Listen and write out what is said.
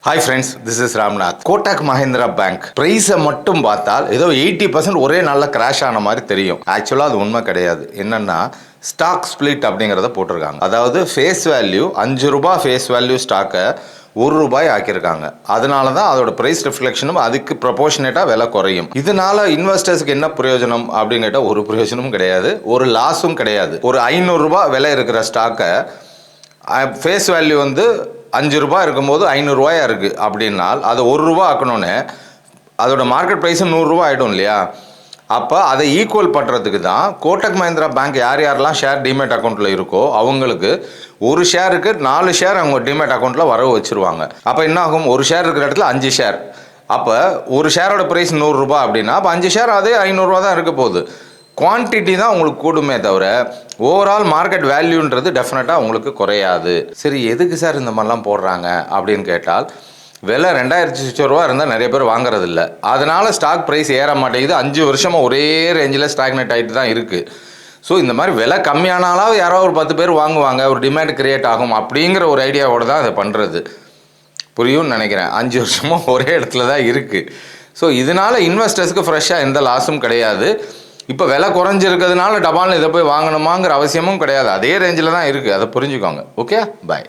Hi friends, this is Ramnath. Kotak Mahindra Bank பிரைஸை மட்டும் பார்த்தால் ஏதோ 80% ஒரே நாளில் கிராஷ் ஆன மாதிரி தெரியும். ஆக்சுவலாக அது உண்மை கிடையாது. என்னன்னா ஸ்டாக் ஸ்பிளிட் அப்படிங்கிறத போட்டிருக்காங்க. அதாவது ஃபேஸ் வேல்யூ 5 ரூபாய் ஃபேஸ் வேல்யூ ஸ்டாக்கை ₹1 ஆக்கியிருக்காங்க. அதனால தான் அதோட ப்ரைஸ் ரிஃப்ளெக்ஷனும் அதுக்கு ப்ரொபோர்ஷனேட்டாக விலை குறையும். இதனால இன்வெஸ்டர்ஸ்க்கு என்ன பிரயோஜனம் அப்படின்னு கேட்டால் ஒரு பிரயோஜனமும் கிடையாது, ஒரு லாஸும் கிடையாது. ஒரு ₹500 விலை இருக்கிற ஸ்டாக்கை ஃபேஸ் வேல்யூ வந்து ₹5 இருக்கும்போது ₹500 இருக்குது அப்படின்னால் அதை ₹1 ஆக்கணுன்னு அதோட மார்க்கெட் ப்ரைஸும் ₹100 ஆகிடும் இல்லையா? அப்போ அதை ஈக்குவல் பண்ணுறதுக்கு தான் கோட்டக் மஹிந்திரா பேங்க் யாரெல்லாம் ஷேர் டிமேட் அக்கௌண்ட்டில் இருக்கோ அவங்களுக்கு ஒரு ஷேருக்கு 4 ஷேர் அவங்க டிமேட் அக்கௌண்ட்டில் வரவு வச்சுருவாங்க. அப்போ என்ன ஆகும்? ஒரு ஷேர் இருக்கிற இடத்துல 5 ஷேர். அப்போ ஒரு ஷேரோட ப்ரைஸ் ₹100 அப்படின்னா அப்போ 5 ஷேர் அதே ₹500 தான் இருக்க போகுது. குவான்டிட்டி தான் உங்களுக்கு கூடுமே தவிர ஓவரால் மார்க்கெட் வேல்யூன்றது டெஃபினட்டாக உங்களுக்கு குறையாது. சரி, எதுக்கு சார் இந்த மாதிரிலாம் போடுறாங்க அப்படின்னு கேட்டால், விலை 2000 ரூபா இருந்தால் நிறைய பேர் வாங்குறதில்ல. அதனால் ஸ்டாக் ப்ரைஸ் ஏற மாட்டேங்குது. 5 வருஷமாக ஒரே ரேஞ்சில் ஸ்டாக்னேட் ஆகிட்டு தான் இருக்குது. ஸோ இந்த மாதிரி விலை கம்மியானாலும் யாரோ ஒரு 10 பேர் வாங்குவாங்க, ஒரு டிமாண்ட் கிரியேட் ஆகும் அப்படிங்கிற ஒரு ஐடியாவோடு தான் அதை பண்ணுறது. புரியும்னு நினைக்கிறேன். 5 வருஷமாக ஒரே இடத்துல தான் இருக்குது. ஸோ இதனால் இன்வெஸ்டர்ஸுக்கு ஃப்ரெஷ்ஷாக எந்த லாஸும் கிடையாது. இப்போ விலை குறைஞ்சிருக்கிறதுனால டபால்னு இதை போய் வாங்கணுமாங்கிற அவசியமும் கிடையாது. அதே ரேஞ்சில் தான் இருக்குது. அதை புரிஞ்சுக்கோங்க. ஓகே, பாய்.